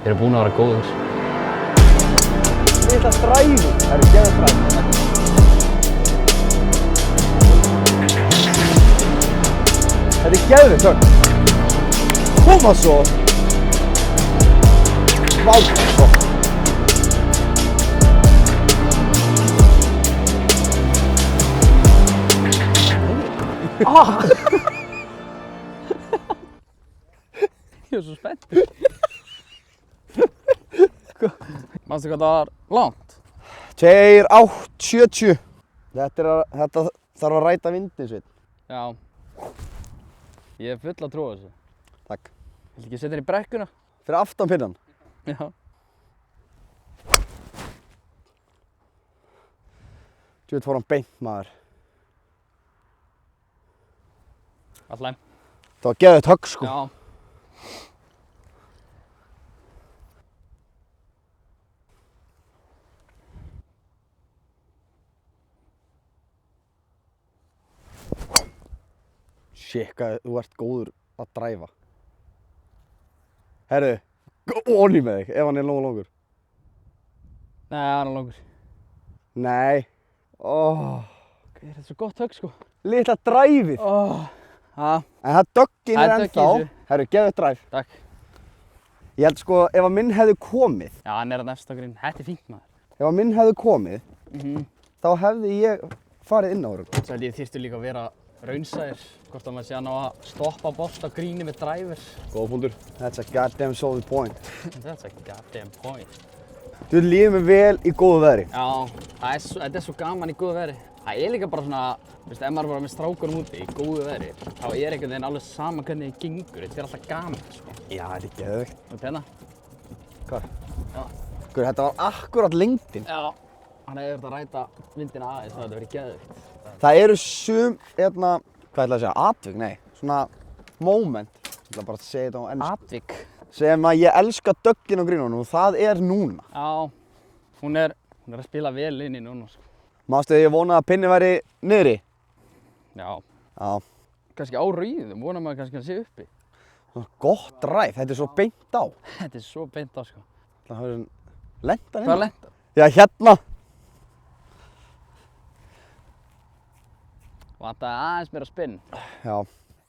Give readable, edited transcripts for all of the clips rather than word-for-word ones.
Þeir eru búin að vera góður. Litla dræfur. Það eru geðað dræfur. Þetta er geðveikt högg. Koma svo. Vá, svo. Ah! Ég var svo spenntur. Manstu hvað það var langt? 2,870. Þetta þarf að ræta vindin sveit. Já. Ég er full að trúa þessu. Takk. Viltu ekki setja þér í brekkuna? Fyrir aftan pinnan. Já. Djúvill fór hann beint maður. Alltaf. Það var geðveikt högg sko. Já. Shit, hvað þú ert góður að dræfa. Herru, onni með þig ef hann er nógu langur. Nei, hann er langur. Nei. Þetta er svo gott högg sko. Litla dræfið. Ha. En það döggin Það er er dögg í ennþá. þessu. Herru, geðveikt dræf. Takk. Ég held sko, ef að minn hefði komið, Já, hann er að næsta grinn. Þetta er fínt maður. ef að minn hefði komið, þá hefði ég farið inn á örugglega. Svo held ég þyrftu líka að vera raunsæðir. Hvort að maður sé að ná að stoppa bolt á gríni með dræfur. Góða punktur. That's a goddamn solid point. That's a goddamn point. Þú líður mig vel í góðu veðri. Já, þetta er svo gaman í góðu veðri. Það er líka bara svona, veist, ef maður bara með strákunum úti í góðu veðri, þá er einhvern veginn alveg sama hvernig þið gengur. Þetta er alltaf gaman, sko. Já, þetta er geðveikt. Og penna? Hvað? Já. Sko, þetta var akkurat lengdin. Já. Hann hefði verið að ræta vindina aðeins, það hefði verið geðveikt. Það eru hvað ætla að segja, atvik? Nei, svona moment. Ég ætla bara að segja þetta á ennsku. Atvik. Sem að ég elska döggin á grínunum og það er núna. Já, hún er að spila vel inn í núna, sko. Mástu þegar ég vonaði að pinni væri niðri? Já. Já. Kannski á rauðum, vonar maður kannski að sé uppi. Gott dræf, þetta er svo beint á. Þetta er svo beint á, sko. Það hefur lentan inn. Hvað er lenta? Já, hérna. Vantaði aðeins meira spinn. Já.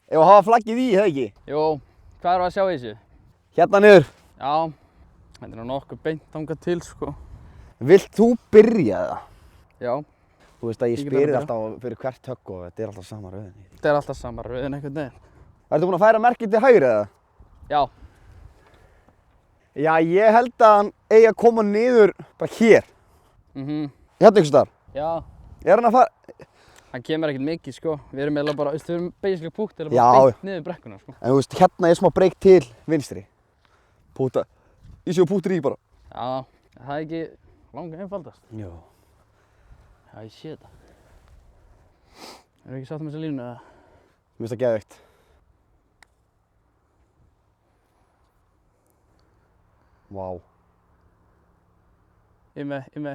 Ef að hafa flaggið í, hefði ekki? Jú, hvað erum við að sjá í þessu? Hérna niður. Já, þetta er nú nokkuð beint þangað til, sko. Vilt þú byrja það? Já. Þú veist að ég Ég get spyrir alveg alltaf fyrir hvert högg og þetta er alltaf sama röðin. Þetta er alltaf sama rauðin einhvern veginn. Ertu búinn að færa merkið til hægri eða? Já. Já, ég held að hann eigi að koma niður bara hér. Hérna einhvers staðar. Já. Er hann að fara? Hann kemur ekkert mikið, sko. Við erum eiginlega bara, við erum basically púkt eða Já. bara beint niður brekkuna, sko. En þú veist, hérna er smá breyk til vinstri. Púta. Ég sé að pútur í bara. Já, það er ekki langa einfaldast. Já. Já, ég sé þetta. Erum við ekki sátt með þessa línu, eða? Mér finnst það geðveikt. Vá. Ég með þau!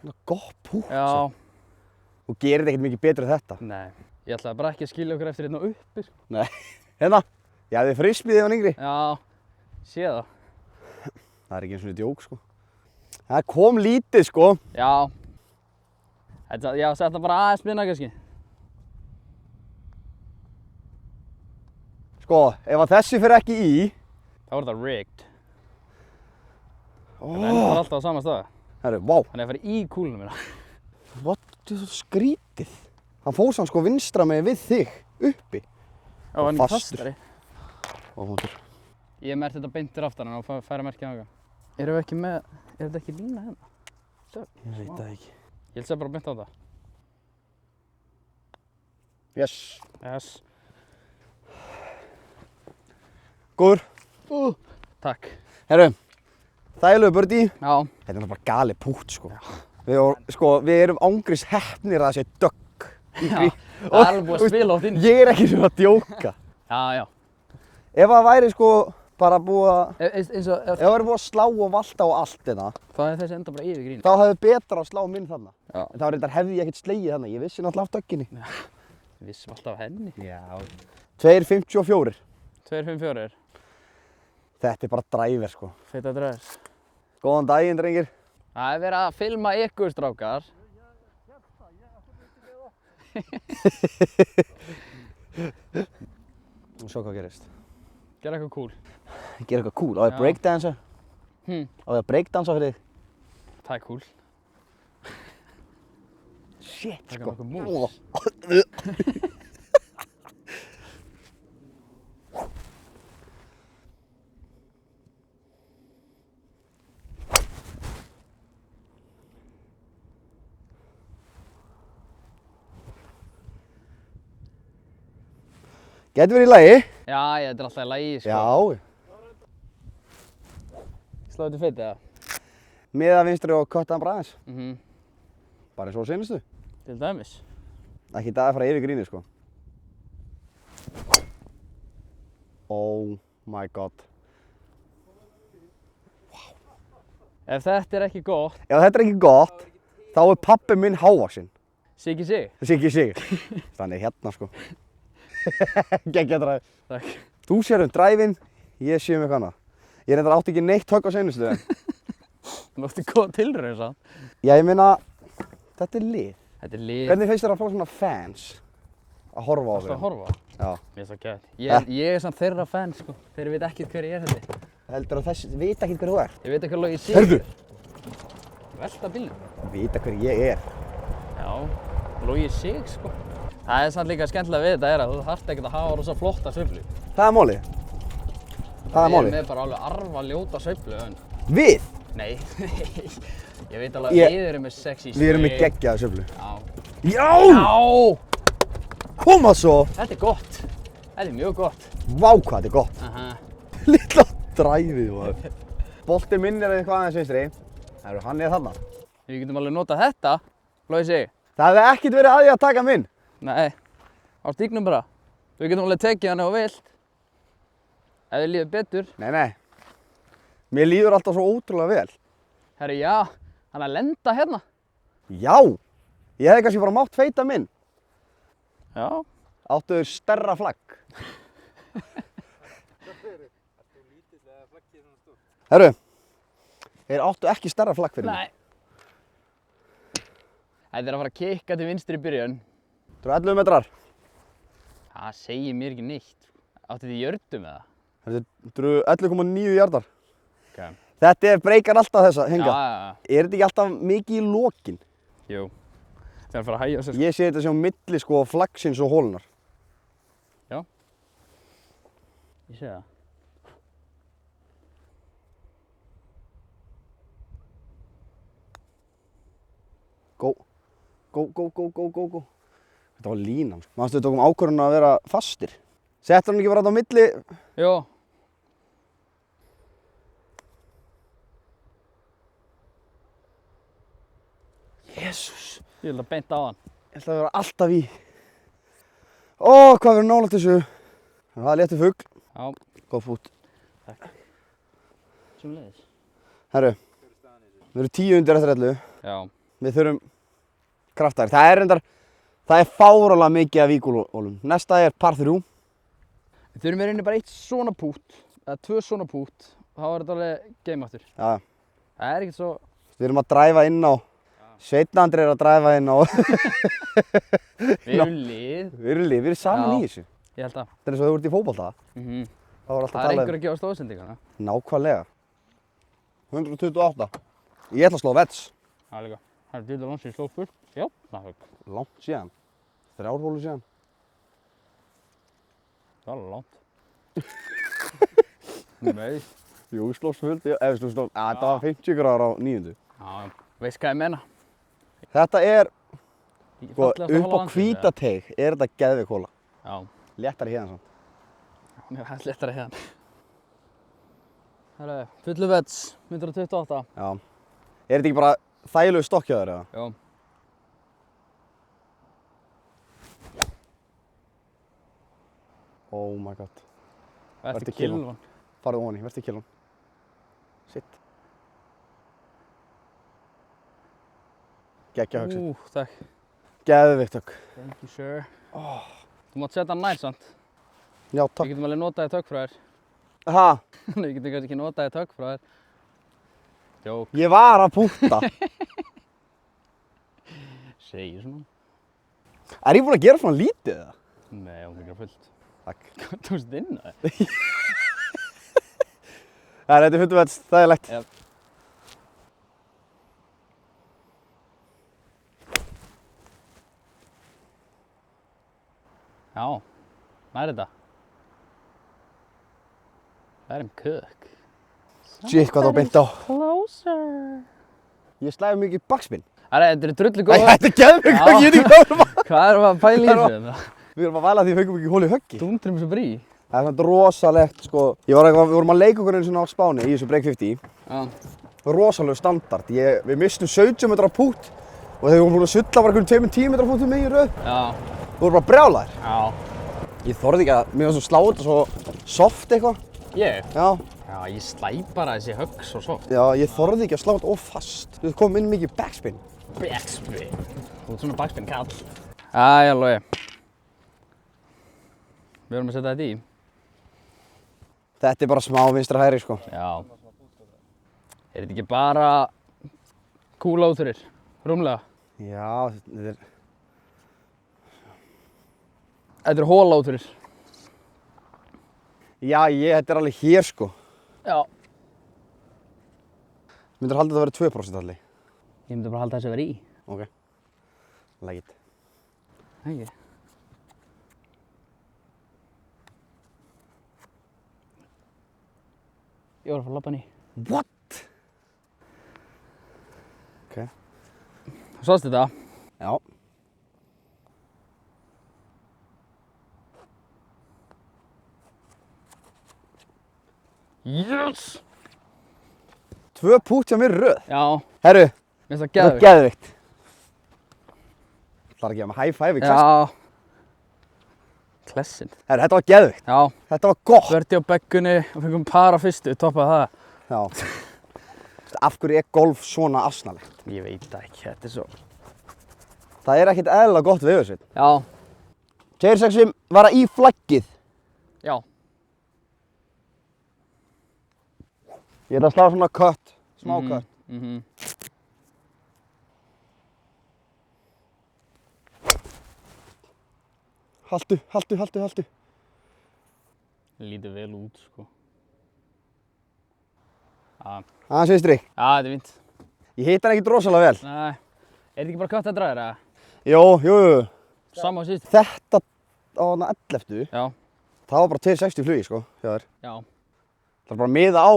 Það er gott púkt. Já. Þú gerir þetta ekkert mikið betur en þetta. Nei. Ég ætlaði bara ekki að skilja okkur eftir hérna uppi, sko. Nei. Hérna. Ég hefði frisbið þegar hann yngri. Já, sé það. Það er ekki eins og djók, sko. Það kom lítið, sko. Já. Já, setna bara aðeins minna, kannski. Sko, ef að þessi fer ekki í. Þá er þetta rigged. Það endar alltaf á sama staði. Herru, vá. Hann er að fara í kúlunum minna. What? Þetta er svo skrítið. Hann fór sann sko vinstra með við þig, uppi. Já, hann er fastari. Óhundur. Ég merkti þetta beint til aftan og færa merkið á það. Erum við ekki með, er þetta ekki lína hérna? Ég veit það ekki. Ég held að bara beint á það. Yes. Yes. Góður. Takk. Herru, þægilegu birdie. Já. Þetta er náttúrulega bara gali pútt, sko. Við erum ángriðs heppnir að það sé dögg. Já, það er alveg búið að spila á þín. Ég er ekki svona að djóka. Já, já. Ef það væri sko bara búið að, Eins og, ef það væri búið að slá og valta á allt þetta, þá er þessi enda bara yfir grín. þá hefði betra að slá minn þarna. Já. En þá reyndar hefði ég ekkert slegið þarna, ég vissi náttúrulega af dögginni. Við vissum alltaf af henni. Já. 2,54. 2,54. Þetta er bara driver, sko. Fita dress. Góðan daginn, drengir. Það er verið að filma ykkur, strákar. Og sjá hvað gerist. Gera eitthvað cool. Gera eitthvað cool. Á ég að breakdansa? Á ég að breakdansa fyrir þig? Það er cool. Shit, Taka sko. nokkuð moves. Gæti verið í lagi. Já, þetta er alltaf í lagi, sko. Já. Slóðu þetta fit, eða? Miða vinstri og köttaðan bara aðeins. Bara eins og seinustu. Til dæmis. Ekki í dag að fara yfir grínið, sko. Oh my god. Ef þetta er ekki gott, Ef þetta er ekki gott, þá er pabbi minn hávaxinn. Siggi sig. Siggi sig. Þannig hérna, sko. Geggja dræf. Takk. Þú sér dræfinn, ég sé eitthvað annað. Ég reyndar átti ekki neitt högg á seinustu. Þú nátti góða tilraun, sann. Já, ég meina, þetta er lið. Þetta er lið. Hvernig finnst þér að fá svona fans að horfa á Varstu að horfa? Já. Mér finnst það gæt. Ég er samt þeirra fan, sko. Þeir veit ekkert hver ég er, þetta. Heldur að þessi, vita ekki hver þú ert? Ég veit ekki alveg ég sé. Heyrðu! Velta bílnum. Vita hver ég er. Já, Logi sig, sko. Það er samt líka skemmtilega við þetta er að þú þarft ekkert að hafa rosa flotta sveiflu. Það er málið. Það er Við málið. erum með bara alveg arfa ljóta sveiflu, en... Við? Nei, ég veit alveg að við erum með sexy sveiflu. Við erum með geggjaða sveiflu. Já. Já! Já! Koma svo! Þetta er gott. Þetta er mjög gott. Vá hvað þetta er gott. Lilla dræfið, maður. Boltinn minn er eitthvað aðeins vinstri. Hann er þarna. Við getum alveg notað þetta, Logi sig. Það hefði ekkert verið að því að taka minn. Nei, á stígnum bara. Við getum alveg tekið hann ef þú vilt. Ef þið líður betur. Nei. Mér líður alltaf svo ótrúlega vel. Herri, já, hann að lenda hérna. Já! Ég hefði kannski bara mátt feita minn. Já. Áttu þau stærra flagg. Herru, þeir áttu ekki stærra flagg fyrir mig. Nei. Þetta er að fara að kikka til vinstri í byrjun. Þetta eru 11 metrar. Það segir mér ekki neitt. Áttu þið jördum eða? Þetta eru 11,9 hjartar. Ok. Þetta breykar alltaf þessa, hinga. Já. Er þetta ekki alltaf mikið í lokin? Jú. Það er að fara að hægja sér. Ég sé þetta sem á milli sko flaggsins og hólunar. Já. Ég sé það. Go. Þetta var línan. Manstu við tókum ákvörðun að vera fastir. Settur hann ekki bara þetta á milli? Jó. Jésús. Ég vil að beint á hann. Ég ætla að vera alltaf í. Ó, hvað verður nálægt þessu. Það er léttur fugl. Já. Góð fút. Takk. Sjónleiðis. Herru, við erum 10 undir eftir 11. Já. Við þurfum kraftaðir. Það er fárálega mikið af vígólum. Næsta er par 3. Við þurfum í rauninni bara eitt svona pút, eða 2 svona pút, og þá er þetta alveg game aftur. Já. Það er ekkert svo... Við erum að dræfa inn á. Sveinn Andri er að dræfa inn á. Við erum lið. Við erum saman í þessu. Ég held að. Það er eins og þú ert í fótbolta. Það var alltaf Það er einhver að gefa stóðsendingana. Nákvæmlega. 128. Ég ætla að slá vets. Það er líka. Það er dýrlega langt sem ég sló fullt. Já, það er Langt síðan. 3 hólur síðan. Það var alveg langt. Nei. Jú, slóst fullt. Þetta var 50 gráður á 9. Já, veist hvað ég menna. Þetta er, sko, Fallegasta upp á hola landsins, Hvítateig er þetta geðveik hola. Já. Léttari hérna samt. Mér er hægt léttara hérna. Það er fullu vets, 128. Já. Er þetta ekki bara þægilegu stokk hjá þér eða? Já. Oh my god. Vertu kilvan. Farðu ofan í, vertu kilvan. Sitt. Geggja högg. Takk. Geðveikt högg. Thank you, sir. Þú mátt setja hann nær, sant? Já, Við takk. getum alveg notað í tökk frá þér. Ha? Við getum kannski ekki notað í tökk frá þér. Jók, Ég var að púnta. segir svona. Er ég búinn að gera svona lítið eða? Nei, hún er fullt. Takk. Hvað tókst inn á þér? Þetta er 100 vets, það er legt. Já. Já, hvað er þetta? Það er kökk. Shit, hvað það var beint á. Closer. Ég slæði mikið backspin. Þetta er drullu Æ, góða. þetta er geðvig, hvað ég er ekki að vera. Hvað erum við að pæla í þessu? Við erum að vala því við fengum ekki hól í höggi. Dúndrum svo brí. Það er svona rosalegt, sko. Við vorum að leika okkur einu svona á Spáni í þessu Break 50. Já. Rosalega standard. Við mistum 17 metra pút og þegar við vorum búin að sulla bara einhverjum 10 metra pútum með í röð. Já. Við vorum bara brjálæðir. Já. Ég þorði ekki að, mér var svo sláð þetta svo soft eitthvað. Ég? Já. Já, ég slæ bara þessi högg svo soft. Já, ég þorði ekki að slá þetta of fast. Við komum inn mikið backspin. Backspin. Þú ert svona backspin kall. Æja, Logi. Við erum að setja þetta í. Þetta er bara smá vinstra hægri, sko. Já. Er þetta ekki bara kúláturir? Rúmlega? Já, þetta er... Þetta er hóláturir. Já, þetta er alveg hér, sko. Já. Myndir halda þetta að vera 2% allir? Ég myndi bara halda þessi að vera í. Ok. Like it. Ekki. Ég var að fara að labba hann í. What? Ok. Sástu þetta? Já. Yes! 2 pút hjá mér í röð. Já, Herru, minnst það þetta er geðvikt. geðvikt. Það er að gefa mig high five, ekki sagt? Já. Klessin. Herru, þetta var geðvikt. Já. Þetta var gott. Verdi á beggunni og fengum para fyrstu, toppaði það. Já. Af hverju er golf svona asnalegt? Ég veit það ekki, þetta er svo. Það er ekkert eðlilega gott við þessu. Já. Tveir vara í flaggið. Já. Ég ætla að slá svona kött, smá kött. Haltu. Lítið vel út, sko. Já. Aðeins vinstri. Já, þetta er fínt. Ég hitt hann ekkert rosalega vel. Nei. Er þetta ekki bara kött að draga eða? Jú. Sama á síðust. Þetta á þarna 11. Já. Það var bara 260 flugi, sko, hjá þér. Já. Það er bara að miða á.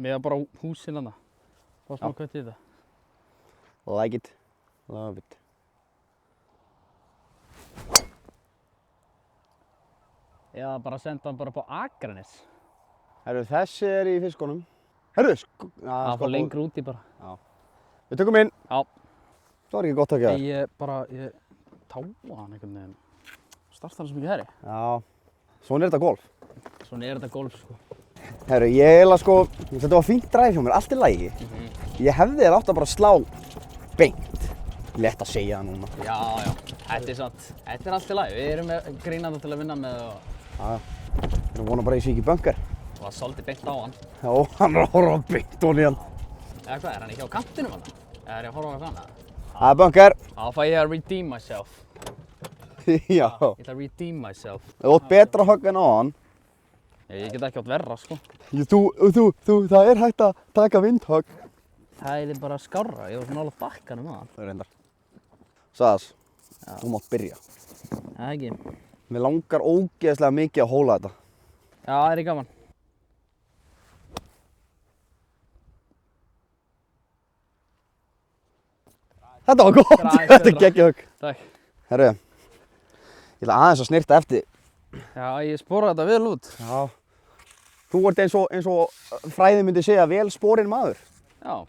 Með bara húsinn hana. Fá smá kött í þetta. Like it. Love it. Eða bara senda hann bara upp á Akranes. Herru, þessi er í fiskunum. Herru, Það fór lengur úti bara. Já. Við tökum inn. Já. Það var ekki gott að gera. Ég táa hann einhvern veginn. Starta hann svo mikið herri. Já. Svona er þetta golf. Svona er þetta golf, sko. Herru, ég eiginlega sko, þetta var fínt dræf hjá mér, allt í lagi. Ég hefði átt að bara slá beint. Létt að segja það núna. Já. Þetta er satt. Þetta er allt í lagi. Við erum með grínanda til að vinna með og... Já. Við erum vonað bara að ég sé ekki bunker. Og það svolítið beint á hann. Já, hann er að horfa beint ofan í hann. Eða hvað, er hann ekki á kantinum hann? Eða er ég að horfa á hann hana? Það er bunker. Þá fæ ég að redeem myself. Já. Ég ætla að redeem myself. Það var betra högg en á hann. Ég get ekki átt verra, sko. Það er hægt að taka vindhögg. Það er bara skárra. Ég var svona alveg bakkanum á hann. Það er reyndar. Saðas, þú mátt byrja. Það ekki. Mér langar ógeðslega mikið að hóla þetta. Já, það er í gaman. Þetta var gott. Þetta er geggjahögg. Takk. Herru, ég ætla aðeins að snirta eftir. Já, ég spora þetta vel út. Já. Þú ert eins og fræði myndi segja vel sporinn maður. Já.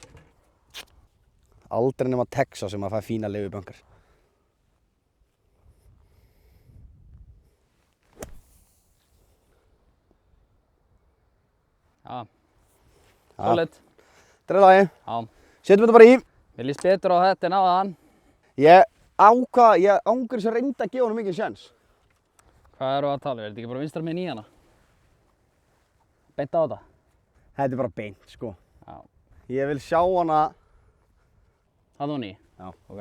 Aldrei nema Texas sem að fæ fína leifubönkar. Já. Solid. Þetta er lagi. Já. Setjum þetta bara í. Mér líst betur á þetta en á þann. Ég ángur þess að reynda að gefa honum mikið sjens. Hvað eru að tala um? Er þetta ekki bara vinstra megin í hana? Beint á þetta? Þetta er bara beint, sko. Já. Ég vil sjá hana... Það var ný? Já. Ok.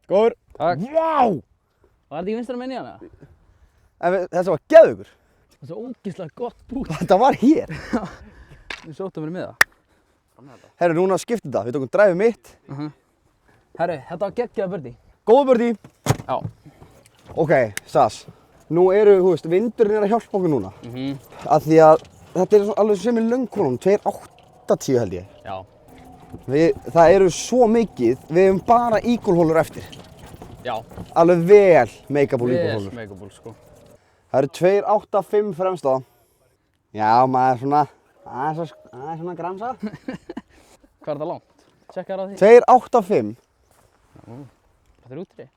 Góður. Takk. Vá! Var þetta í vinstra minni hana? Þetta var geðugur. Það er svo ógeðslega gott búl. Þetta var hér. Við sóttum verið með það. Herru, núna skiptum þetta. Við tókum dræfið mitt. Herru, þetta var geggjaða birdie. Góður birdie. Já. Ok, Sas. Nú eru, þú veist, vindurinn er að hjálpa okkur núna. Af því að þetta er alveg sem í löngkonum, 2.80 held ég. Já. Það eru svo mikið, við hefum bara eagle-hólur eftir. Já. Alveg vel make-up-ból eagle-hólur. Vel make-up-ból, sko. Það eru 2.85 fremst á. Já, maður svona, aðeins svona gramsa. Hvað er þetta langt? Tjekka það á því. 2.85. Það er útrið.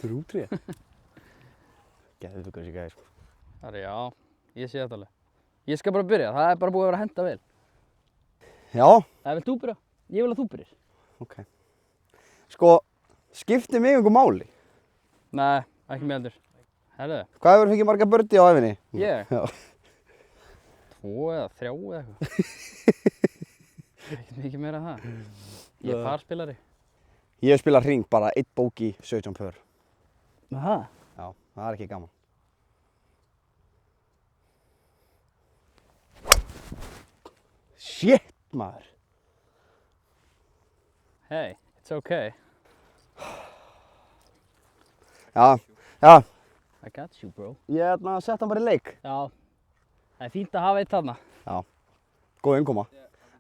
Þrútrið? Gæðið fyrir þessi gæði, sko. Það er, já, ég sé þetta alveg. Ég skal bara byrja, það er bara búið að vera að henda vel. Já. Vilt þú byrja? Ég vil að þú byrjir. Ok. Sko, skiptir mig einhver máli? Nei, ekki með heldur. Herðu. Hvað hefur fengið marga birdie á æfinni? Ég? Já. 2 eða 3 eða eitthvað. Ekkert mikið meira en það. Ég er farspilari. Ég hef spilað hring bara 1 bogey, 17 pör. Það? Já, það er ekki gaman. Shit, maður. Hey, it's okay. Já, já. I got you, bro. Ég sett hann bara í leik. Já. Það er fínt að hafa eitt þarna. Já. Góð innkoma.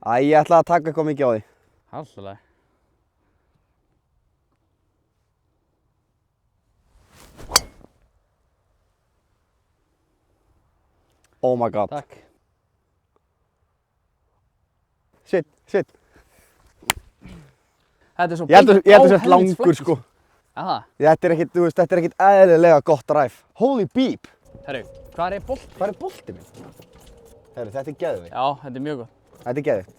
Æ, ég ætla að taka eitthvað mikið á því. Alltaf. Oh my god. Takk. Shit. Þetta er svo Ég held að þetta er langur, sko. Aha. Þetta er ekkert, þú veist, þetta er ekkert eðlilega gott drive. Holy beep. Herru, hvað er bolti? Hvað er boltið minn? Herru, þetta er geðveikt. Já, þetta er mjög gott. Þetta er geðveikt.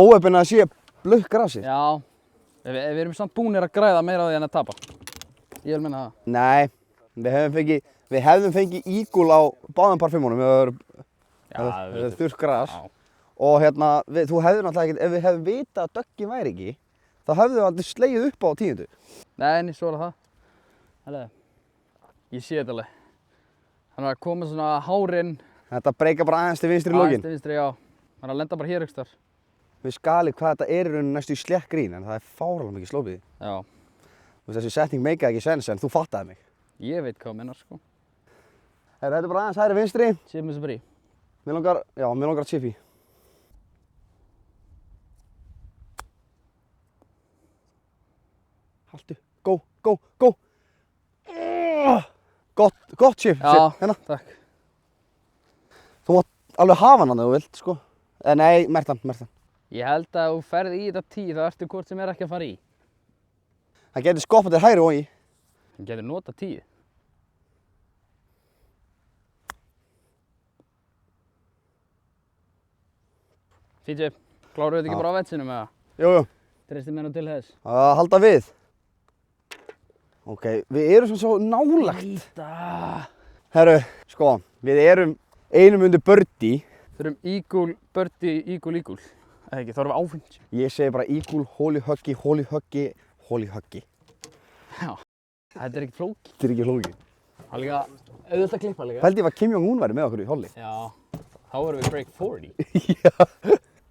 Óheppin að sé blökk grasið. Já. Við erum samt búnir að græða meira á því en að tapa. Ég vil menna það. Nei, við hefðum fengið eagle á báðum par 5-unum. Það er þurrt gras. Já. Og hérna, þú hefðir náttúrulega ekkert, ef við hefðum vitað að döggin væri ekki, þá hefðum við aldrei slegið upp á 10. Nei, svo er það. Herru, ég sé þetta alveg. Hann er að koma svona hárinn. Þetta breyka bara aðeins til vinstri í lokin. Aðeins til vinstri, já. Hann er að lenda bara hér ykkur þar. Við skalið hvað þetta er í rauninu næstu í slétt grín, en það er fáránlega mikið slópið. Já. Þú veist, þessi setning meikaði ekki sens, en þú fattaði mig. Ég veit hvað þú mennar, sko. Herru, þetta er bara aðeins hægri vinstri. Séum þessu bara í. Mér langar að chippy. Haltu, go. Gott chip. Já, hérna. takk. Þú mátt alveg hafa hann að þú vilt, sko. Nei, mertan. Ég held að þú ferð í þetta 10, þá ertu hvort sem er ekki að fara í. Það getur skoppað til hægri og í. Hann getur nota 10. Fínt chip. Kláruðu þetta ekki bara á vetsinum eða? Jú. Treystir mér nú til þess. Að halda við. Ok, við erum svo nálagt. Íta. Herru, sko, við erum einum undir birdie. Við erum eagle, birdie, eagle. Eða ekki, þá erum við áfengt. Ég segi bara eagle, holy huggy. Já. Þetta er ekki flóki. Þetta er ekki flókið. Það er líka auðvitað að klippa líka. Pældi ég að Kim Jong-un væri með okkur í holli. Já. Þá erum við break 40. Já.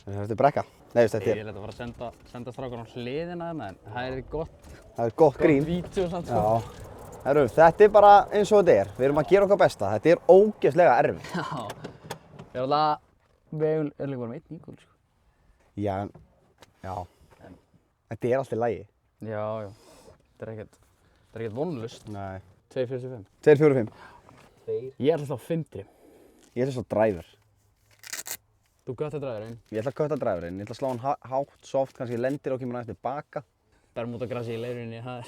Þetta er brekka. Nei, þetta Ég ætla að fara að senda strákar á hliðina þarna, en það er gott. Það er gott grín. Vídeó samt, sko. Já. Herru, þetta er bara eins og þetta er. Við erum að gera okkar besta. Þetta er ógeðslega erfitt. Já. Ég er alltaf, við erum líka bara með 1 eagle, sko. Já. Þetta er alltaf í lagi. Já. Þetta er ekkert vonlust. Nei. 2.45. 2.45. Ég ætla þá 5. Ég ætla svo driver. Þú götta dræðurinn. Ég ætla að kötta driverinn. Ég ætla að slá hann hátt, soft, kannski lendir og kemur aðeins tilbaka. Bermúdagrassi í leiruninni, það er.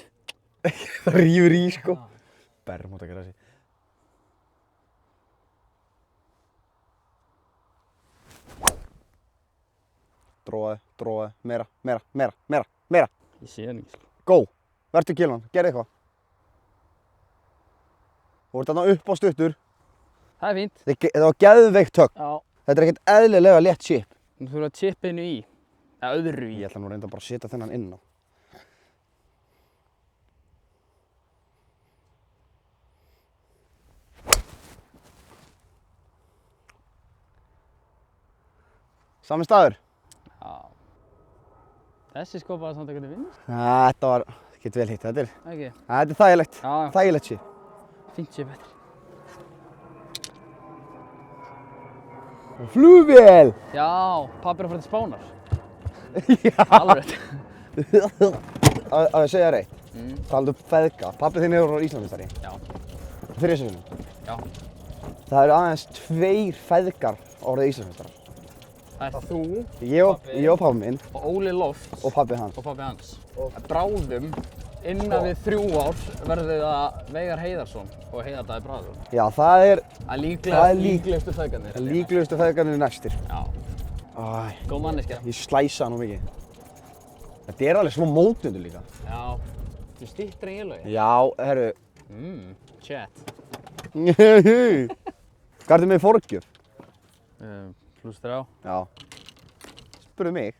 Það rífur í, sko. Bermúdagrassi. Dróði, meira. Ég sé hann ekki, sko. Go. Vertu kilvan, gerð eitthvað. Þú ert þarna upp á stuttur. Það er fínt. Þetta var geðveikt högg. Já. Þetta er ekkert eðlilega létt chip. Þú þurfum að chippa hennu í. Eða öðru í. Ég ætla nú reynda bara að setja þennan inn á. Sami staður. Já. Þessi skópaði samt ekkert vinnst. Þetta var ekkert vel hitt. Þetta Ekki? er þægilegt. Já. Þægilegt chip. Fínt chip þetta. Flugvél! Já, pabbi er að fara til Spánar. Já. Alveg. Að segja þér eitt. Mm. Talandi feðga. Pabbi þinn hefur á Íslandsmeistari. Já. Fyrir sinnum. Já. Það eru aðeins 2 feðgar orðið Íslandsmeistarar. Það er þú Ég og pabbi minn og Óli Lofts og pabbi hans. og pabbi hans. Bráðum, innan við 3 ár, verður það Veigar Heiðarsson og Heiðar Daði Bráðum. Já, það er Það er líklegustu feðgarnir. líklegustu feðgarnir næstir. Já. Æ, Góð manneskja. ég slæsa nú mikið. Þetta er alveg smá mótnundur líka. Já. Þú stýttir en ég lögi. Já, herru. Chat. Hvað ertu með forgjöf? +3. Já. Spurðu mig.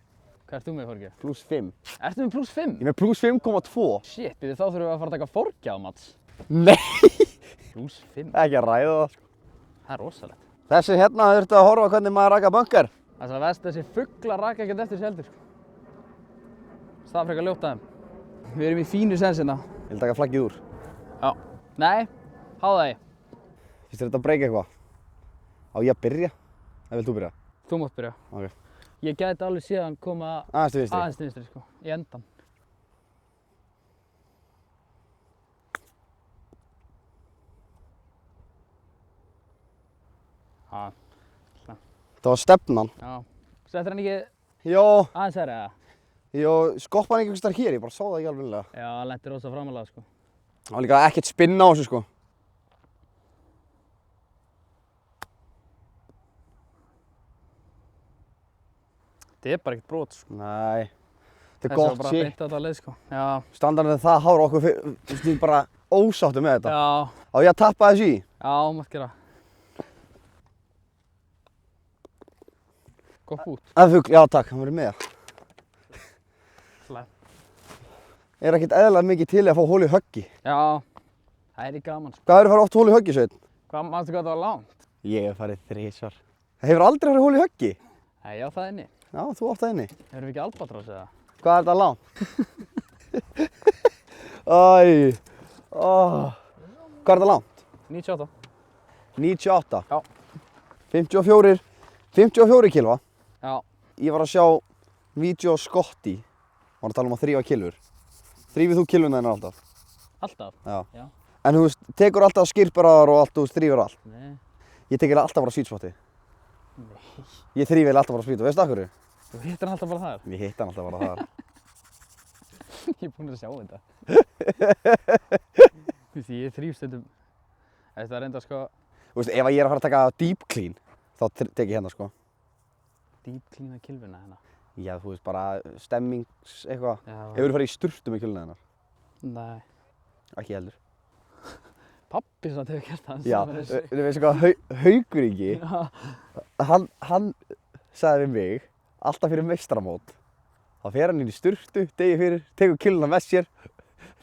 Hvað ert þú með forgjaf? +5. Ertu með +5? Ég er með +5,2. Shit, þá þurfum við að fara að taka forgjaf, Mats. Nei! +5? Ekki að ræða það. Það er rosalegt. Þessi hérna þurfti að horfa hvernig maður raka bunker. Það er verst að þessi fuglar raka ekkert eftir seldur, sko. Það er frekar ljótt að þeim. Við erum í fínu sensina. Ég vil taka flaggið úr. Já. Nei, háða það í. Fyrst þetta að breyka eitthvað? Á ég að byrja? Eða vilt þú byrja? Þú mátt byrja. Ok. Ég gæti alveg síðan koma Aðeins til vinstri. aðeins til vinstri, sko. Í endan. Já. Það var stefnan. Já. Settir hann ekki Jó, aðeins herri, eða? skoppa hann einhvers þar hér, ég bara sá það ekki alveg vilja. Já, hann lendir rosa framalega, sko. Það var líka ekkert spinn á þessu, sko. Þetta er bara ekkert brot, sko. Nei. Þetta er Þessi var gott bara shit. beint á þetta leið, sko. Já. Standarinn er það hára okkur fyrir, þú veist, bara ósáttu með þetta. Já. Á ég að tappa þessu í? Já, mátt gera. Gott bút. Það fugl, já takk, hann verður með það. Slæm. Er ekkert eðlilega mikið til að fá hól í höggi. Já. Það er í gaman, sko. Hvað eru farið oft hól í höggi, Sveinn? Hvað, manstu hvað það var langt? Ég hef farið 3 svar. Það hefur aldrei farið hól í höggi? Nei, já, það er inni. Já, þú átt það inni. Erum við ekki Albatross, eða? Hvað er þetta langt? Æ. Hvað er þetta langt? 98. 98. Já. 54 kilva. Já. Ég var að sjá vídeo á Skotti. Var að tala um að þrífa kilur. Þrífið þú kiluna þennan alltaf? Alltaf? Já. Já. En þú veist, tekur alltaf skyrparaðar og allt, þú veist, þrífur allt. Nei. Ég tek alltaf bara sweetspotti. Nei. Ég þrífi alltaf bara sweet, og veistu af hverju? Þú hittir hann alltaf bara þar? Ég hitt hann alltaf bara þar. Ég er búinn að sjá þetta. Þú veist, ég þríf stundum. Það er enda, sko, Þú veist, ef ég er að fara að taka deep clean, þá tek ég hérna, sko. deep cleana kylfuna hérna. Já, þú veist, bara stemmings eitthvað. Já. Hefurðu farið í sturtu með kjöluna hennar? Nei. Ekki heldur. Pabbi samt hefur gert það. Já, þú veist hvað, Haukuríki, Já. hann sagði við mig, alltaf fyrir meistaramót, þá fer hann inn í sturtu, degi fyrir, tekur kjöluna með sér,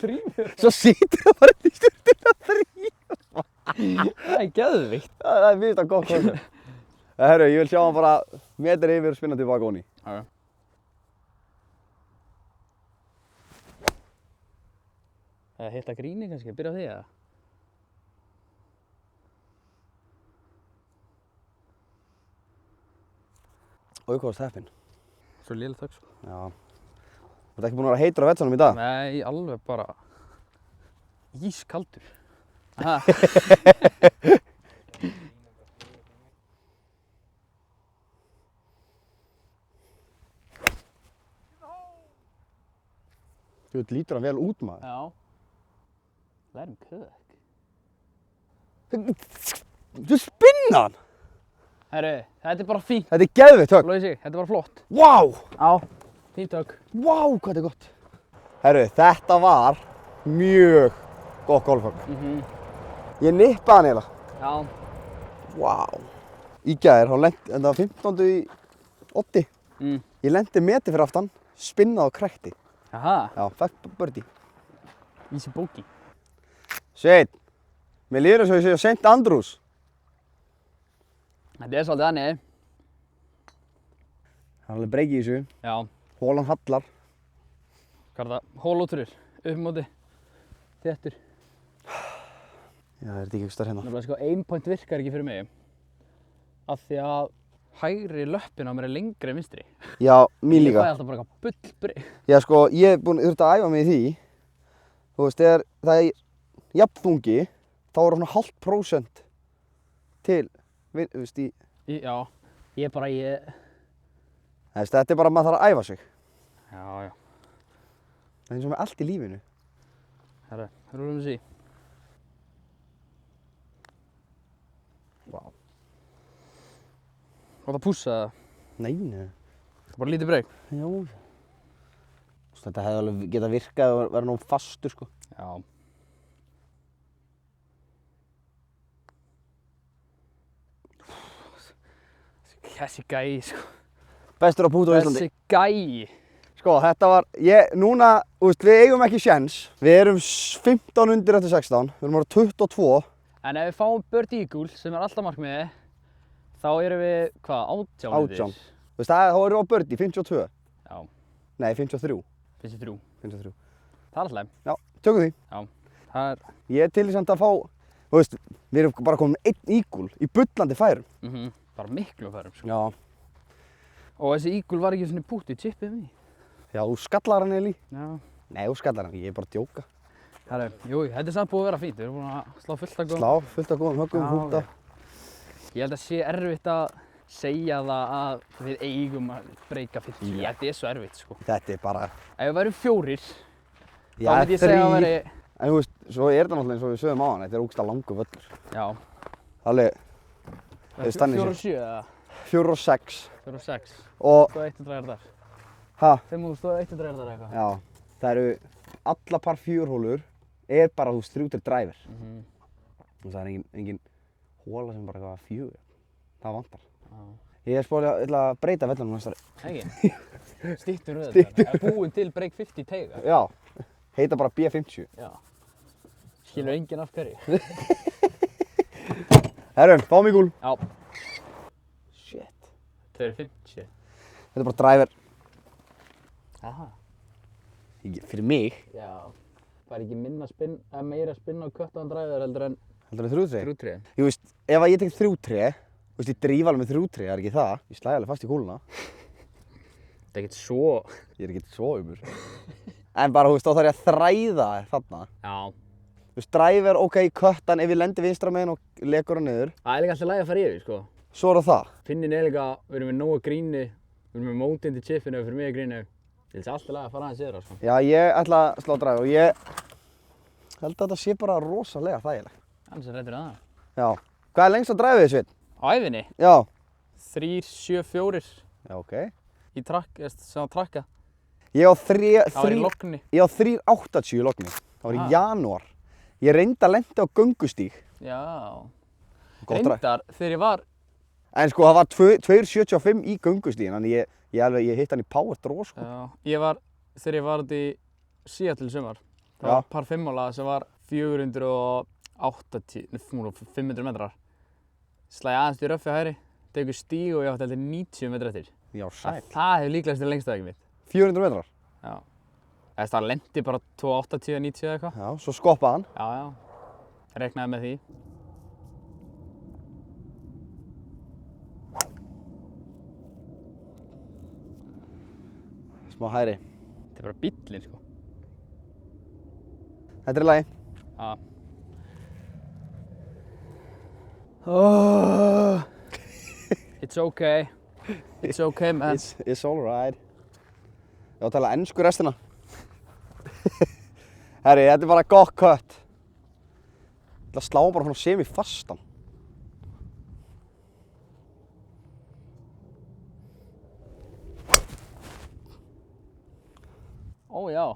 Þrífur. svo situr hann bara inn í sturtuna að þrífa. Það er geðvikt. Það er mjög gott koncept. Herru, ég vil sjá hann bara metri yfir og spinna tilbaka onni. Ok. Það hitta gríni kannski, byrja á því eða? Aukváðast heppinn. Svo lélegt högg, sko. Já. Þú ert ekki búinn að vera heitur á vetsanum í dag? Nei, alveg bara ískaldur. Ha. Þú lítur hann vel út, maður. Já. Lærum kökk. Þú spinna hann! Herru, þetta er bara fínt. Þetta er geðveikt högg. Lóði sig, þetta er bara flott. Vá! Já, fínt högg. Vá, hvað þetta er gott. Herru, þetta var mjög gott golfhögg. Ég nippaði hann eiginlega. Já. Vá. Í gær, þá lenti, þetta var 15. í 8. Ég lendi meti fyrir aftan, spinnaði og krækti. Jaha. Já, fekk birdie. Easy bogey. Sveinn, mér líður eins og ég sé á St. Andrews. Þetta svolítið þannig. Það er alveg breyki í þessu. Já. Hólan hallar. Hvað er það? Hólóturir, upp móti, þéttur. Já, er þetta ekki ekstra hérna? Nefnilega sko, aimpoint virkar ekki fyrir mig. Af því að hægri löppin á mér er lengri en vinstri. Já, mín Ég líka. fæ alltaf bara eitthvað bullbrigg. Já, sko, ég hef þurft að æfa mig í því. Þú veist, þegar það er jafnþungi, þá er svona 0,5% til, þú veist, Já, ég bara, Þetta er bara að maður þarf að æfa sig. Já, já. Það er eins og með allt í lífinu. Herra, rúlum þessi. Vá. Hvað það pússa það? Nei, nei. Það er bara lítið breyk. Já. Þetta hefði alveg getað virkað og verið nóg fastur, sko. Já. Þessi gæi, sko. Bestur á pút á Íslandi. Þessi gæi. Sko, þetta var, núna, þú veist, við eigum ekki séns. Við erum 15 undir eftir 16, við erum ára 22. En ef við fáum birdie eagle, sem er alltaf markmiði, þá erum við, hvað, 18 undir? 18. Þú veist, þá erum við á birdie, 52. Já. Nei, 53. 53. 53. Það er alltaf. Já, tökum því. Já. Það er... Ég er til í samt að fá, þú veist, við erum bara komin með 1 eagle í bullandi færum. Bara miklu færum, sko. Já. Og þessi eagle var ekki svona pútt í chipið mig. Já, þú skallar hann Eli. Já. Nei, þú skallar hann, ég er bara að djóka. Herru, jú, þetta er samt búið að vera fínt. Við erum búin að slá fullt af góðum. Slá, fullt af góðum höggum, húnta. Ég held að sé erfitt að segja það að við eigum að breyka 50. Já. Þetta er svo erfitt, sko. Þetta er bara... Ef við værum 4, Já, þá myndi ég segja að það væri... En þú veist, svo er þetta náttúrulega eins og við sögum á hann, þetta er ógeðslega langur völlur. Já. Alveg, 4 og 7 eða? 4 og 6. 4 og 6. Og, Stóð 100 hjarðar. ha? 5 stóð 100 hjarðar eitthvað. Já, það eru alla par 4 hólur, er bara, þú veist, 3 til driver. Og það er engin hóla sem bara eitthvað 4. Það vantar. Ég er spólið að ætla að breyta vellunum næstari. Ekki? Stýttur röður þetta. Það er búin til break 50 teiga. Já, heita bara B50. Já. Skilur enginn af hverju. Herru, fáum í gúl. Já. Shit. 250. Þetta er bara driver. Aha. Fyrir mig. Já. Það er ekki meira spinn á köttaðan dræður heldur en Heldur það 3 tré? 3 tré. Ég veist, ef að ég tek 3 tré, þú veist, ég dríf alveg með 3 tré, það er ekki það. Ég slæði alveg fast í kúluna. Það er ekkert svo... Ég er ekkert svo umur. En bara, þú veist, þá þarf ég að þræða þarna. Já. Þú veist, driver, ok, köttan, ef ég lendi vinstra meginn og legur hann niður. Það er líka alltaf lægi að fara yfir, sko. Svo er það. Finnin er líka, við erum með nóga gríni, við erum með mótinn til chipinu og fyrir mig gríni. Ég held alltaf lægi að fara aðeins yfir það, sko. Já, ég ætla að slá driver og ég held að þetta sé bara rosalega þægilegt. Annars er réttur að það. Já. Hvað er lengst að drive þið, Sveinn? Á æfinni? Já. 3, 7, 4 Já, ok. í sem að trakka. Ég á 3... Það var í lokni. Ég á 3.80 í lokni. Það var í janúar. Ég reyndi að lenda á göngustíg. Já. Gott drive. Reyndar þegar ég var... En sko, það var 2.75 í göngustígin, þannig ég hitt hann í power draw, sko. Já. Þegar ég var út í Seattle í sumar. Það var par 5-ála sem var 500 metrar. Slæði aðeins í röffi hægri, tekur stíg og ég átti heldur 90 metrar eftir. Já, sæl. Það hefur líklegast til lengsta veginn mitt. 400 metrar? Já. Það lendi bara 280, 90 eða eitthvað. Já, svo skoppaði hann. Já, já. Reknaði með því. Smá hægri. Þetta er bara bíllinn, sko. Þetta er í lagi. Já. It's okay. It's okay, man. It's alright. Ég á að tala ensku restina. Herri, þetta er bara gott kött. Ég ætla að slá bara svona semi-fastan. Ó, já.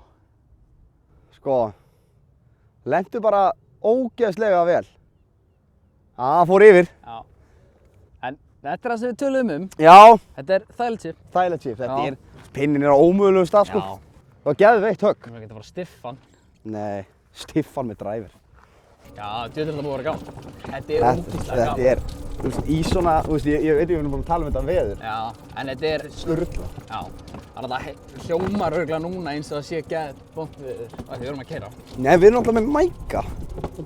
Sko, lentu bara ógeðslega vel. Það fór yfir. Já. En þetta er það sem við töluðum um. Já, Þetta er þægilegt chip. þægilegt chip. Þetta Já. pinnin er á ómögulegum stað, sko. Já. Það var geðveikt högg. Við getum bara stiffan. Nei, stiffan með driver. Já, djöðlir þetta búið að vera gaman. Þetta er ógeðslega gaman. Þetta er, þú veist, í svona, þú veist, ég veit ekki við erum búin að tala um þetta veður. Já, en þetta er Sturla. Já, þannig að það hljómar örugglega núna eins og það sé gett vont viður af því við erum að keyra. Nei, við erum alltaf með mæka.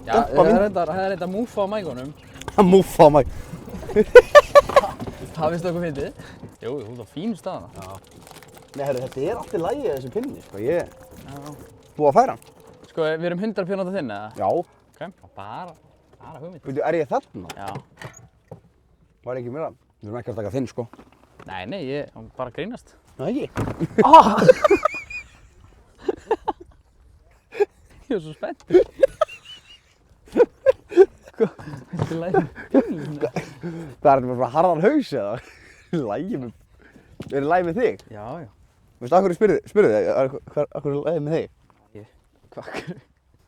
Já, það er þetta múfa á mækunum. Það múfa á mæk. Það finnst okkur fyndið. Jú, þú ert á fínu staðana. Já. Nei, herru, þetta er allt í lagi þessi pinni, sko. Ég Já. búið að færa hann. Sko, við erum 100% þinn, eða? Já. Ok, bara hugmynd. Veitu, er ég þarna? Já. Var ekki meira? Við erum ekki að taka þinn, sko. Nei, ég bara að grínast. Það ekki. Ég er svo spenntur. Sko, þetta er lægið með pillinu. Hvað er þetta með harðan haus, eða? Lægið með... Er það lægið með þig? Já. Veistu, af hverju spurðu þig? Af hverju er lægið með þig? Hvað?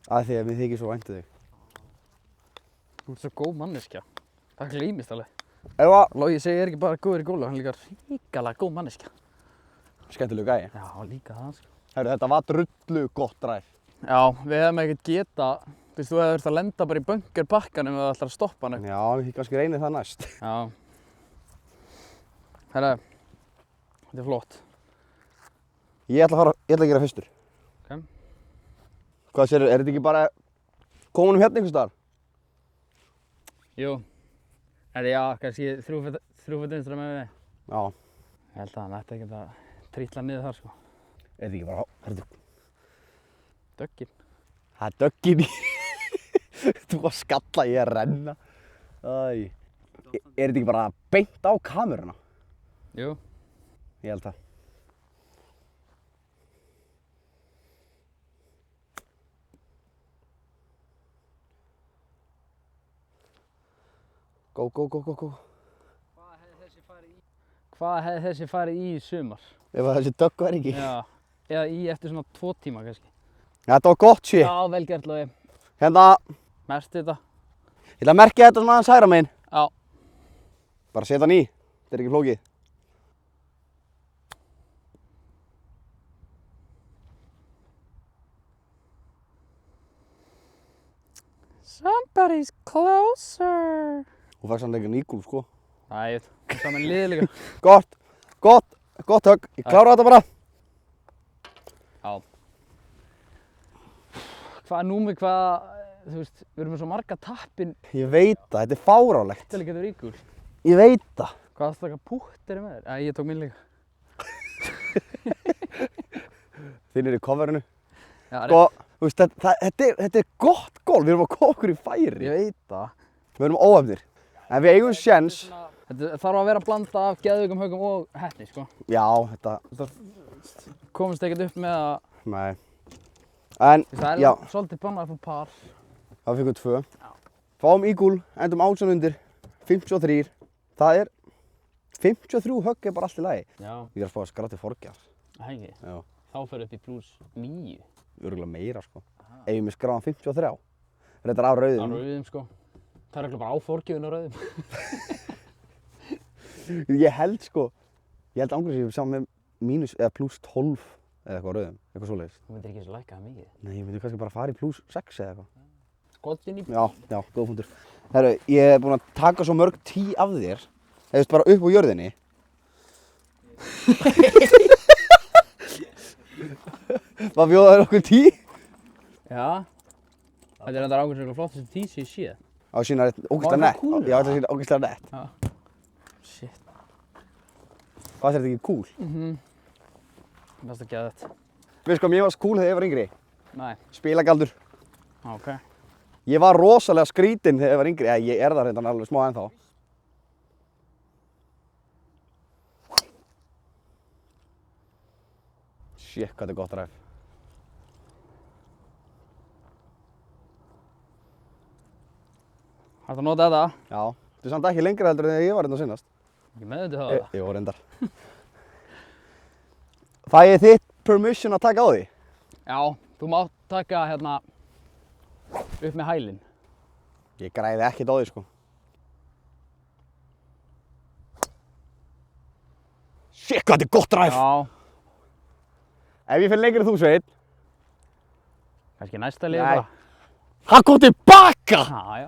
Af því að mér þykir svo vænt um þig. Þú ert svo góð manneskja. Það glýmist alveg. Eða, Logi segir ekki bara góður í gólu, hann er líka ríkalega góð manneskja. skemmtilegu gæi. Já, líka það, sko. Herru, þetta var drullu gott dræf. Já, við hefum ekkert geta, þú veist, þú hefur þurft að lenda bara í bunkerbakkanum ef þú ætlar að stoppa hann. Já, ég kannski reynir það næst. Já. Herra, þetta er flott. Ég ætla að gera fyrstur. Ok. Hvað sérðu, er þetta ekki bara komin hérna einhvers staðar? Jú. Já, kannski þrjú fyrir vinstra með við. Já. Ég held að hann ætti ekkert að trítla niður þar, sko. Er þetta ekki bara, herru, Döggin. það er döggin í. Þú að skalla, ég að renna. Æ. Er þetta ekki bara beint á kameruna? Jú. Ég held það. Go, go, go, go, go. Hvað hefði þessi farið í sumar? Ef að þessi dögg væri ekki. Já. Eða í eftir svona 2 tíma, kannski. Þetta var gott shit. Já, vel gert, Logi. Hérna, Mertu þetta. ég ætla að merkja þetta svona aðeins hægra megin. Já. Bara setja hann í. Þetta er ekki flókið. Somebody's closer. Þú fækst hann leika nýgúl, sko. Æ, ég veit. Saman liðið líka. Gott högg. Ég klára þetta bara. Já. Hvað númi, þú veist, við erum með svo marga tappin. Ég veit það, þetta er fáránlegt. Þetta er líka ríkul. Ég veit það. Hvað það taka pútt er með þér? Æ, ég tók minn líka. Þinn er í coverinu. Já, Sko, þú veist, þetta er gott gól. Við erum að koma okkur í færi. Ég veit það. Við erum óhefnir. En við eigum séns. Þetta þarf að vera að blanda af geðveikum höggum og heppni, sko. Já, þetta Komumst ekkert upp með að, nei. En, það já, er svolítið bannað að fá par. það fengum 2. Já. Fáum ígúl, endum 18 undir. 53. Það er 53 högg er bara allt í lagi. Já. Ég er að fá að skráti forgjár. Það ekki. Já. Þá fyrir upp í pluss 9. Örugglega meira, sko. Ef ég með skráðan 53. Þetta er á Á rauðum. rauðum, sko. Það er ekki bara á forgjöfun á rauðum. Ég held, sko, ángurins ég sá með mínus eða pluss 12 eða eitthvað á rauðum. Eitthvað svoleiðis. Þú myndir ekki eins og lækka það mikið. Nei, ég myndi kannski bara fara í pluss 6 eða eitthvað. Skotin í Já, góð punktur. Herru, ég er búinn að taka svo mörg tí af þér. Eða þú veist, bara upp á jörðinni. Hvað bjóða þér okkur tí? Já. Þetta er enda ákveðslega flott þessi tísi ég sé. Á sína ógeðslega Var það nett. kúl, Já, þetta er ógeðslega nett. Já. Shit. Hvað er þetta ekki kúl? Best að geða þetta. Veist hvað mér varst kúl þegar ég var yngri? Nei. Spilagaldur. Ok. Ég var rosalega skrítinn þegar ég var yngri. Ég er það reyndan alveg smá ennþá. Shit, hvað þetta er gott ræf. Hægt að nota þetta. Já, þetta er samt ekki lengra heldur en þegar ég var hérna sinnast. Ekki með þetta það. Jú, reyndar. Fæ ég þitt permission að taka á því? Já, þú mátt taka hérna upp með hælinn. Ég græði ekkert á því, sko. Shit, hvað þetta er gott drive! Já. Ef ég fer lengur en þú, Sveinn. Kannski næsta liði bara. Hann kom tilbaka! Já.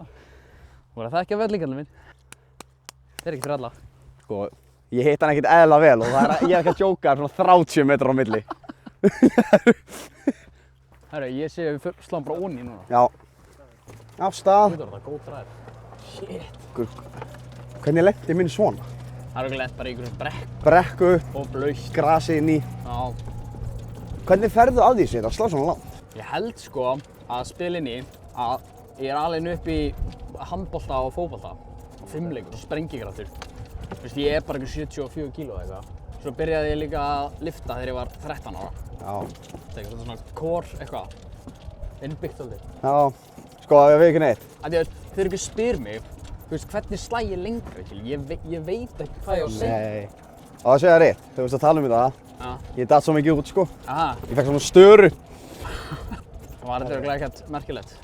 Þú voru að þekkja vellingarnir minn. Það er ekki fyrir alla. Sko, ég hitt hann ekkert eðla vel og það ég er ekki að djóka svona 30 metrar á milli. Herru, ég sé að við sláum bara onni núna. Já. Af stað. Þetta var það góð dræð. Shit. Hvernig lendi minn svona? Það er lent bara í einhverjum Brekku, og blautt. grasi inn í. Já. Hvernig ferðu að því sér að slá svona langt? Ég held sko að spilinni að ég er alveg upp í handbolta og fótbolta. Fimmleikur og sprengikraftur. Þú veist, ég er bara einhver 74 kíló eða eitthvað. Svo byrjaði ég líka að lyfta þegar ég var 13 ára. Já. Það er svona core eitthvað. Innbyggt aldrei. Já. Sko, ég veit ekki neitt. Þegar ykkur spyr mig, þú veist, hvernig slæ ég lengra til? Ég veit ekki hvað ég á að segja. Nei. Á að segja rétt. Þú veist að tala um þetta. Já. Ég datt svo mikið út, sko. Aha. Ég fekk svona störu. Það var þetta örugglega ekkert merkilegt.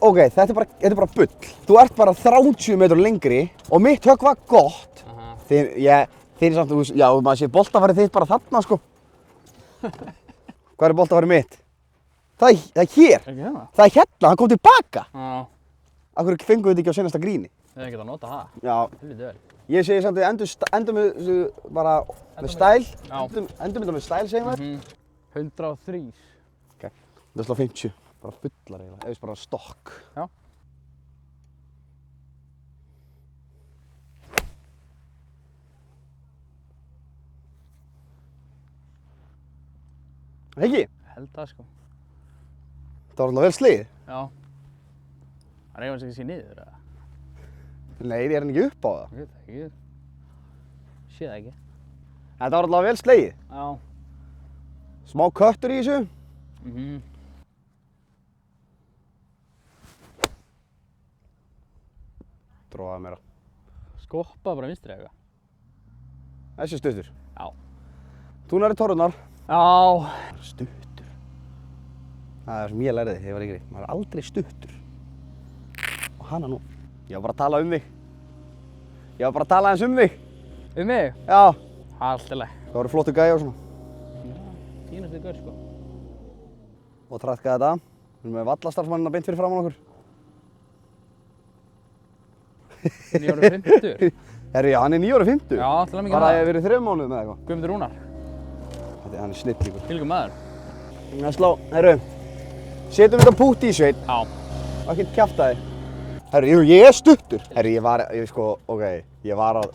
Ok, þetta er bara bull. Þú ert bara 30 metrar lengri og mitt högg var gott. Þið samt, já, maður sé boltafærið þitt bara þarna, sko. Hvað er boltafærið mitt? Það er hér. Ekki hérna? Það er hérna, hann kom tilbaka. Já. Af hverju fenguðu þetta ekki á seinasta gríni? Þið hefði getað að nota það. Já. Helviti vel. Ég segi samt að endum með þessu bara með stæl. Já. Endum þetta með stæl, segjum við. 103. Ok, það slá 50. Bara bullar eiginlega, eða bara stokk. Já. Ekki? Held það sko. Það var alltaf vel slegið. Já. Það reyfum sig ekki niður eða? Nei, ég er hann ekki upp á það. Ég veit það ekki. Sé það ekki. Þetta var alltaf vel slegið. Já. Smá köttur í þessu. Dróðaði meira. Skoppaði bara vinstri eitthvað. Þessi stuttur. Já. Túnari torrunar. Já. Stuttur. Það er sem ég lærði þegar ég var yngri. Maður er aldrei stuttur. Og hana nú. Ég var bara að tala um þig. Ég var bara að tala aðeins um þig. Um mig? Já. Allt í lagi. Það voru flottu gæja og svona. Fínasti gaur sko. Og trakkaði þetta. Við erum með vallastarfsmannina beint fyrir framan okkur. 950. Herri, já, hann er 950. Já, alltaf mikið Bara maður. hefur verið 3 mánuðum eða eitthvað. Guðmundur Rúnar. Hann er snillíkur. Fylgum maður. Það slá, herru. Setjum þetta pútt í sveit. Já. Og ekki kjaftaði. Herru, ég er stuttur. Herru, ég var að,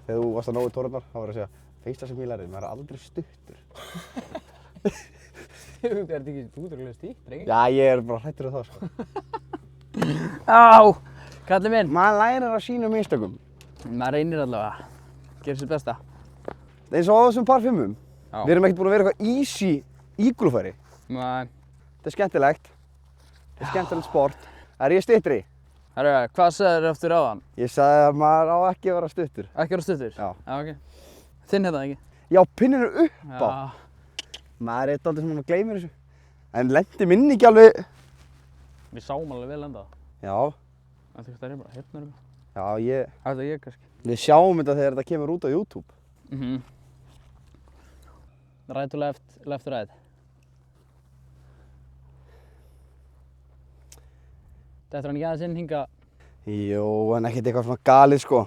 þegar þú varst að nógu tórurnar, þá var ég að segja, fyrsta sem ég lærði, maður er aldrei stuttur. Þú ert ekki útrúlega stíkt, ekki? Já, ég er bara hrættur af það, sko. Já, kallið minn. Maður lærir að sína mistökum. Maður reynir allavega. Gerir sér besta. Eins og á þessum par 5-um. Já. Við erum ekkert búin að vera eitthvað easy íglufæri. Nei. Þetta er skemmtilegt. Þetta er skemmtilegt sport. Er ég styttri? Herru, hvað sagðir eftir áðan? Ég sagði að maður á ekki að vera stuttur. Ekki vera stuttur? Já. Já, ok. Þinn hérna ekki? Já, pinninu upp á. Já. Maður er dálítið sem maður gleymir þessu. En lendi minni ekki alveg. Við sáum alveg vel enda. Já. Það er bara hérna erum við. Já, Það er ég kannski. við sjáum þetta þegar þetta kemur út á YouTube. Right to left, left to right. Þetta er hann ekki aðeins inn hinga. Jú, en ekkert eitthvað svona galið, sko.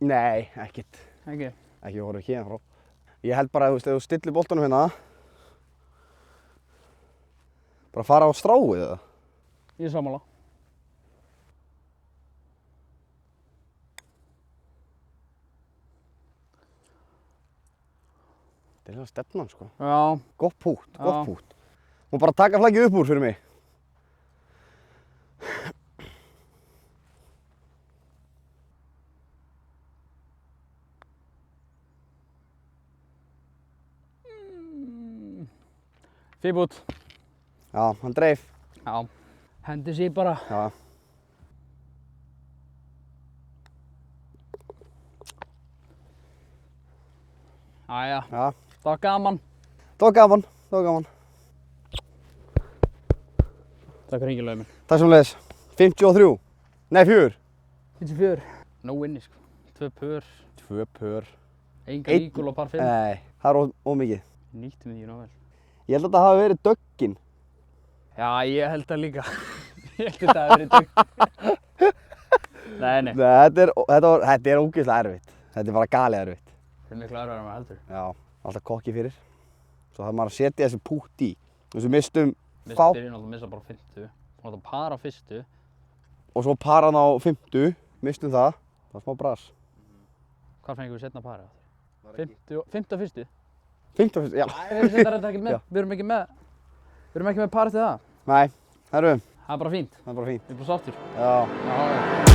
Nei, ekkert. Ekki? Ekki horfðu hérna frá. Ég held bara að ef þú stillir boltanum hérna, bara fara á stráið eða? Ég er sammála. Þetta er hérna stefnan, sko. Já. Gott pútt, Já. gott pútt. Og bara taka flaggið upp úr fyrir mig. Fíbút. Já, hann dreif. Já. Hendi sér bara. Já. Já, Æja, Já. það var gaman. Það var gaman, það var gaman. Takk fyrir hengilögum minn. Takk sem leiðis. 53. Nei, 4. 54. No winni sko. 2 pör. 2 pör. Enga Einn- ígul á par 5. Nei, það er ómikið. Nýttum við því ná vel. Ég held að þetta hafi verið döggin. Já, ég held það líka. Ég held þetta að verið dögg. Nei. Nei, þetta er ógeðslega erfitt. Þetta er bara galið erfitt. Það er miklu erfiðara en maður heldur. Já, alltaf kokki fyrir. Svo þarf maður að setja þessi pútt í. Þessu mistum Við fá byrjum alltaf að missa bara 50. Þú ætla að para fyrstu. og svo paran á 50. Mistum það. Það var smá bras. Hvar fengum við setna parið? 50 fyrstu? 50, já. Við erum setna reynda ekki með. Já. Við erum ekki með parið til það. Nei, herru, Það er bara fínt. það er bara fínt. Við erum bara sáttir. Já. Já.